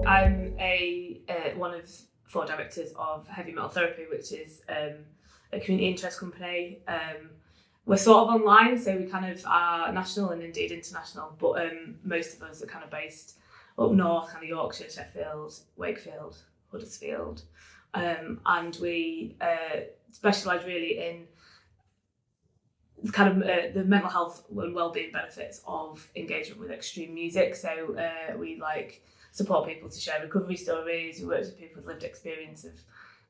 I'm one of 4 directors of Heavy Metal Therapy, which is a community interest company. We're sort of online, so we kind of are national and indeed international, but most of us are kind of based up north, kind of Yorkshire, Sheffield, Wakefield, Huddersfield, and we specialise really in kind of the mental health and wellbeing benefits of engagement with extreme music. So we support people to share recovery stories. We work with people with lived experience of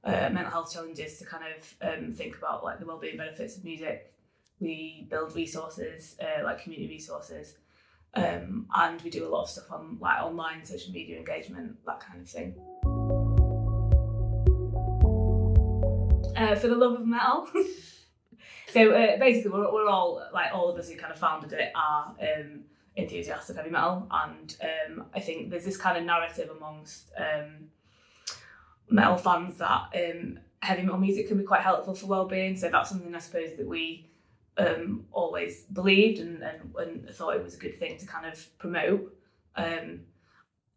mental health challenges to kind of think about like the wellbeing benefits of music. We build resources, like community resources, and we do a lot of stuff on like online social media engagement, that kind of thing. For the love of metal. So basically, we're all, like all of us who kind of founded it are enthusiasts of heavy metal, and I think there's this kind of narrative amongst metal fans that heavy metal music can be quite helpful for wellbeing. So that's something I suppose that we always believed and thought it was a good thing to kind of promote.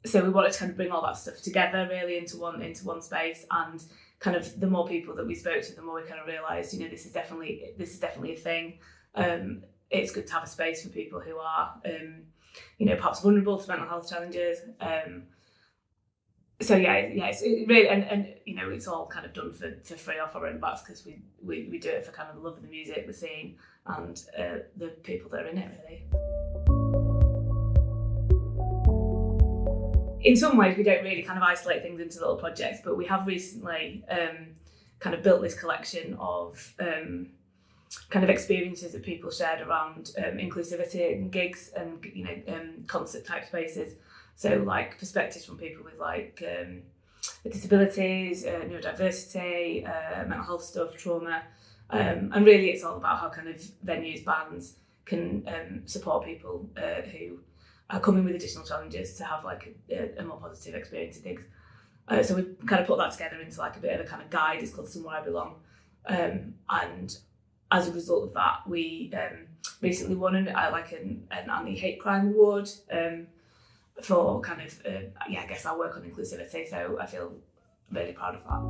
So we wanted to kind of bring all that stuff together really into one space, and kind of the more people that we spoke to, the more we kind of realised, you know, this is definitely a thing. It's good to have a space for people who are, you know, perhaps vulnerable to mental health challenges. So it's really, and you know, it's all kind of done for free off our own backs, because we do it for kind of the love of the music, the scene, and the people that are in it really. In some ways, we don't really kind of isolate things into little projects, but we have recently kind of built this collection of kind of experiences that people shared around inclusivity in gigs and, you know, concert type spaces. So like perspectives from people with like disabilities, neurodiversity, mental health stuff, trauma, and really it's all about how kind of venues, bands can support people who are coming with additional challenges to have like a more positive experience at gigs. So we kind of put that together into like a bit of a kind of guide. It's called Somewhere I Belong, and as a result of that, we recently won an anti-hate crime award for kind of I guess our work on inclusivity. So I feel really proud of that.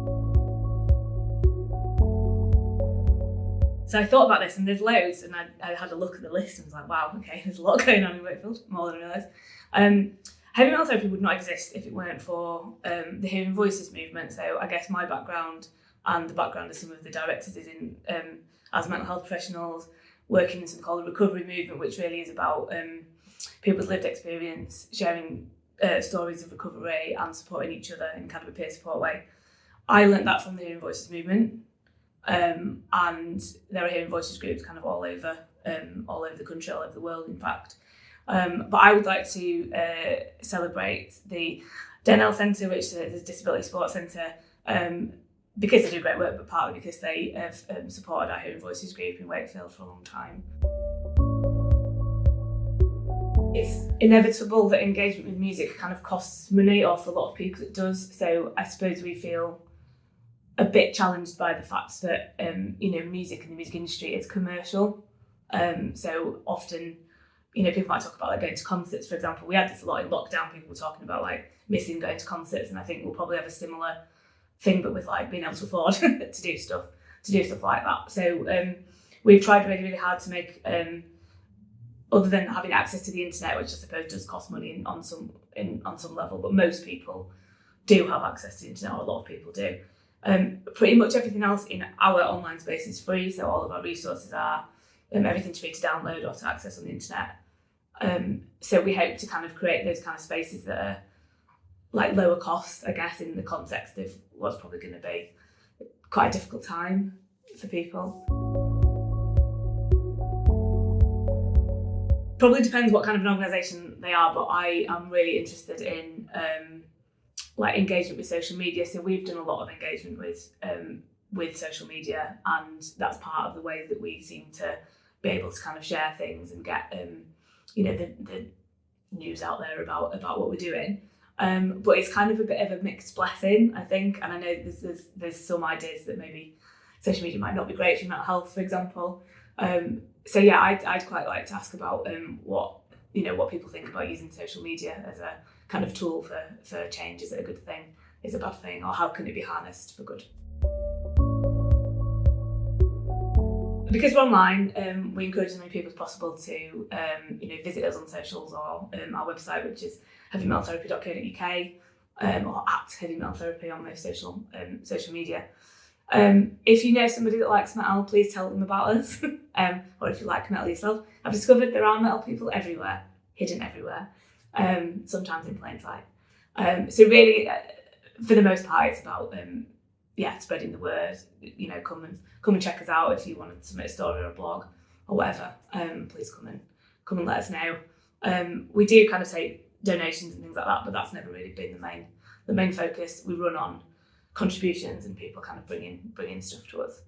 So I thought about this, and there's loads, and I had a look at the list and was like, wow, okay, there's a lot going on in Wakefield, more than I realised. Heavy metal therapy would not exist if it weren't for the Hearing Voices movement. So I guess my background and the background of some of the directors is in as mental health professionals, working in something called the recovery movement, which really is about people with lived experience sharing stories of recovery and supporting each other in kind of a peer support way. I learnt that from the Hearing Voices movement. And there are Hearing Voices groups kind of all over the country, all over the world, in fact. But I would like to celebrate the Denell Centre, which is a disability sports centre, because they do great work, but partly because they have supported our Hearing Voices group in Wakefield for a long time. It's inevitable that engagement with music kind of costs money, or for a lot of people it does. So I suppose we feel a bit challenged by the fact that you know, music and the music industry is commercial. So often, you know, people might talk about like going to concerts, for example. We had this a lot in lockdown. People were talking about like missing going to concerts, and I think we'll probably have a similar thing, but with like being able to afford to do stuff like that. So we've tried really, really hard to make, other than having access to the internet, which I suppose does cost money on some level, but most people do have access to the internet, or a lot of people do. Pretty much everything else in our online space is free, so all of our resources are, everything's free to download or to access on the internet. So we hope to kind of create those kind of spaces that are like lower cost, I guess, in the context of what's probably going to be quite a difficult time for people. Probably depends what kind of an organisation they are, but I am really interested in like engagement with social media. So we've done a lot of engagement with social media, and that's part of the way that we seem to be able to kind of share things and get you know, the news out there about what we're doing. But it's kind of a bit of a mixed blessing, I think, and I know there's some ideas that maybe social media might not be great for mental health, for example. So yeah, I'd quite like to ask about what people think about using social media as a kind of tool for change. Is it a good thing? Is it a bad thing? Or how can it be harnessed for good? Because we're online, we encourage as many people as possible to visit us on socials or our website, which is heavymetaltherapy.co.uk, or at heavymetaltherapy on most social media. If you know somebody that likes metal, please tell them about us. Or if you like metal yourself, I've discovered there are metal people everywhere, hidden everywhere, sometimes in plain sight. So really, for the most part, it's about spreading the word. Come and check us out if you want to submit a story or a blog or whatever. Please come and let us know. We do kind of take donations and things like that, but that's never really been the main focus. We run on contributions and people kind of bringing stuff to us.